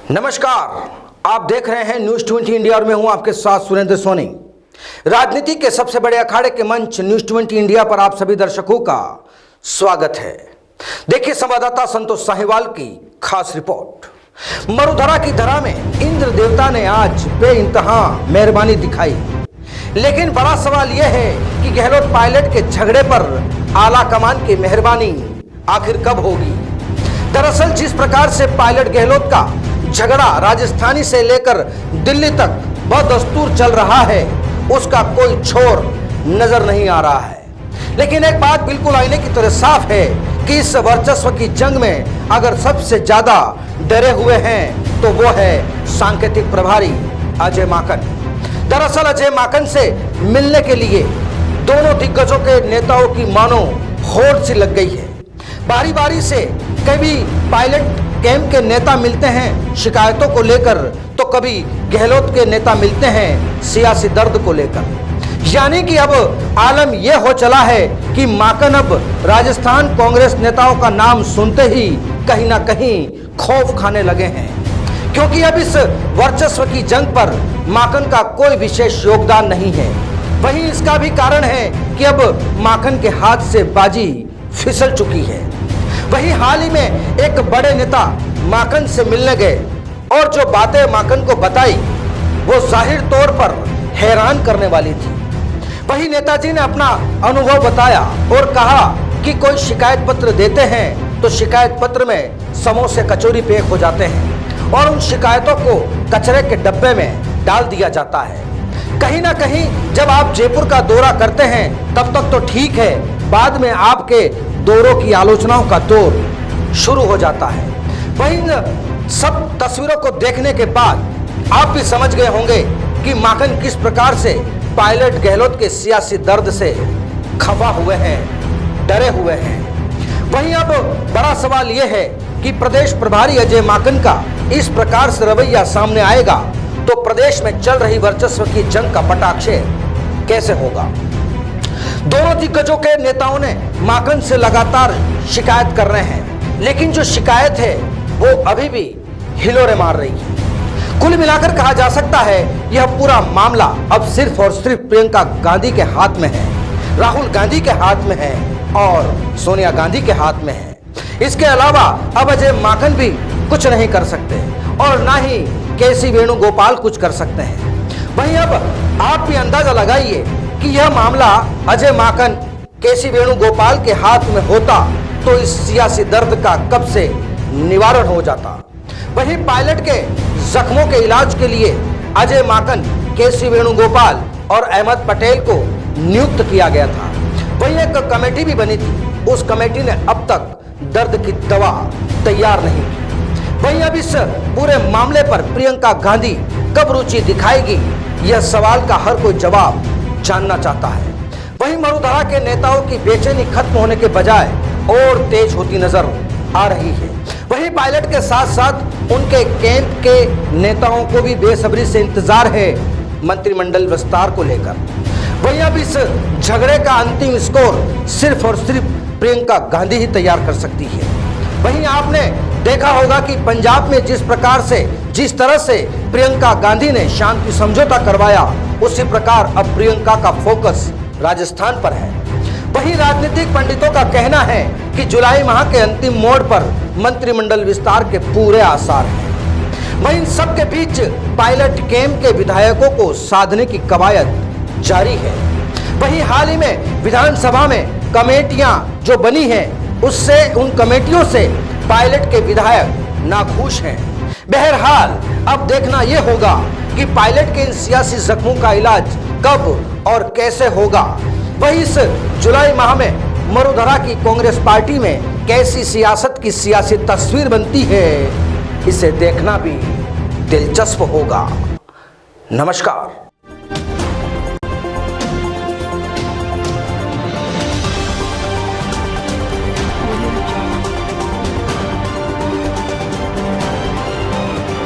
नमस्कार, आप देख रहे हैं न्यूज 20 इंडिया और मैं हूं आपके साथ सुरेंद्र सोनी। राजनीति के सबसे बड़े अखाड़े के मंच न्यूज 20 इंडिया पर आप सभी दर्शकों का स्वागत है। देखिए संवाददाता संतोष साहिवाल की खास रिपोर्ट। मरुधरा की धरा में इंद्र देवता ने आज बेइंतहा मेहरबानी दिखाई, लेकिन बड़ा सवाल यह है कि गहलोत पायलट के झगड़े पर आला कमान की मेहरबानी आखिर कब होगी। दरअसल जिस प्रकार से पायलट गहलोत का झगड़ा राजस्थानी से लेकर दिल्ली तक बदस्तूर चल रहा है, उसका कोई छोर नजर नहीं आ रहा है। लेकिन एक बात बिल्कुल आईने की तरह साफ है कि इस वर्चस्व की जंग में अगर सबसे ज्यादा डरे हुए हैं तो वो है सांकेतिक प्रभारी अजय माकन। दरअसल अजय माकन से मिलने के लिए दोनों दिग्गजों के नेताओं की मानो होड़ सी लग गई है। बारी बारी से कभी पायलट कैंप के नेता मिलते हैं शिकायतों को लेकर, तो कभी गहलोत के नेता मिलते हैं सियासी दर्द को लेकर। यानी कि अब आलम यह हो चला है कि माकन अब राजस्थान कांग्रेस नेताओं का नाम सुनते ही कहीं ना कहीं खौफ खाने लगे हैं, क्योंकि अब इस वर्चस्व की जंग पर माकन का कोई विशेष योगदान नहीं है। वहीं इसका भी कारण है कि अब माकन के हाथ से बाजी फिसल चुकी है। वहीं हाल ही में एक बड़े नेता माकन से मिलने गए और जो बातें माकन को बताई वो जाहिर तौर पर हैरान करने वाली थी। वहीं नेताजी ने अपना अनुभव बताया और कहा कि कोई शिकायत पत्र देते हैं तो शिकायत पत्र में समोसे कचौरी पैक हो जाते हैं और उन शिकायतों को कचरे के डब्बे में डाल दिया जाता है। कहीं ना कहीं जब आप जयपुर का दौरा करते हैं तब तक तो ठीक है, बाद में आपके दौरों की आलोचनाओं का दौर शुरू हो जाता है। वहीं सब तस्वीरों को देखने के बाद आप भी समझ गए होंगे कि माकन किस प्रकार से पायलट गहलोत के सियासी दर्द से खफा हुए हैं, डरे हुए हैं। वहीं अब बड़ा सवाल यह है कि प्रदेश प्रभारी अजय माकन का इस प्रकार से रवैया सामने आएगा तो प्रदेश में चल रही वर्चस्व की जंग का पटाक्षेप कैसे होगा। दोनों दिग्गजों के नेताओं ने माकन से लगातार शिकायत कर रहे हैं, लेकिन जो शिकायत है वो अभी भी हिलोरे मार रही है। कुल मिलाकर कहा जा सकता है यह पूरा मामला अब सिर्फ और सिर्फ प्रियंका गांधी के हाथ में है, राहुल गांधी के हाथ में है और सोनिया गांधी के हाथ में है। इसके अलावा अब अजय माकन भी कुछ नहीं कर सकते और ना ही केसी वेणुगोपाल कुछ कर सकते हैं। वहीं अब आप भी अंदाजा लगाइए कि यह मामला अजय माकन केसी वेणुगोपाल के हाथ में होता तो इस सियासी दर्द का कब से निवारण हो जाता। वहीं पायलट के जख्मों के इलाज के लिए अजय माकन, केसी वेणुगोपाल और अहमद पटेल को नियुक्त किया गया था। वहीं एक कमेटी भी बनी थी, उस कमेटी ने अब तक दर्द की दवा तैयार नहीं की। वहीं अब इस पूरे मामले पर प्रियंका गांधी कब रुचि दिखाएगी, यह सवाल का हर कोई जवाब जानना चाहता है। वहीं मरुधरा के नेताओं की बेचैनी खत्म होने के बजाय और तेज होती नजर आ रही है। वहीं पायलट के साथ साथ उनके कैंप के नेताओं को भी बेसब्री से इंतजार है मंत्रिमंडल विस्तार को लेकर। वहीं अब इस झगड़े का अंतिम स्कोर सिर्फ और सिर्फ प्रियंका गांधी ही तैयार कर सकती है। वहीं आपने देखा होगा कि पंजाब में जिस तरह से प्रियंका गांधी ने शांति समझौता करवाया, उसी प्रकार अब प्रियंका का फोकस राजस्थान पर है। वहीं राजनीतिक पंडितों का कहना है कि जुलाई माह के अंतिम मोड़ पर मंत्रिमंडल विस्तार के पूरे आसार हैं। वहीं इन सब के बीच पायलट कैंप के विधायकों को साधने की कवायद जारी है। वहीं हाल ही में विधानसभा में कमेटियां जो बनी हैं, उससे उन कमेटियों से पायलट के विधायक नाखुश हैं। बहरहाल अब देखना यह होगा कि पायलट के इन सियासी जख्मों का इलाज कब और कैसे होगा। वहीं इस जुलाई माह में मरुधरा की कांग्रेस पार्टी में कैसी सियासत की सियासी तस्वीर बनती है, इसे देखना भी दिलचस्प होगा। नमस्कार।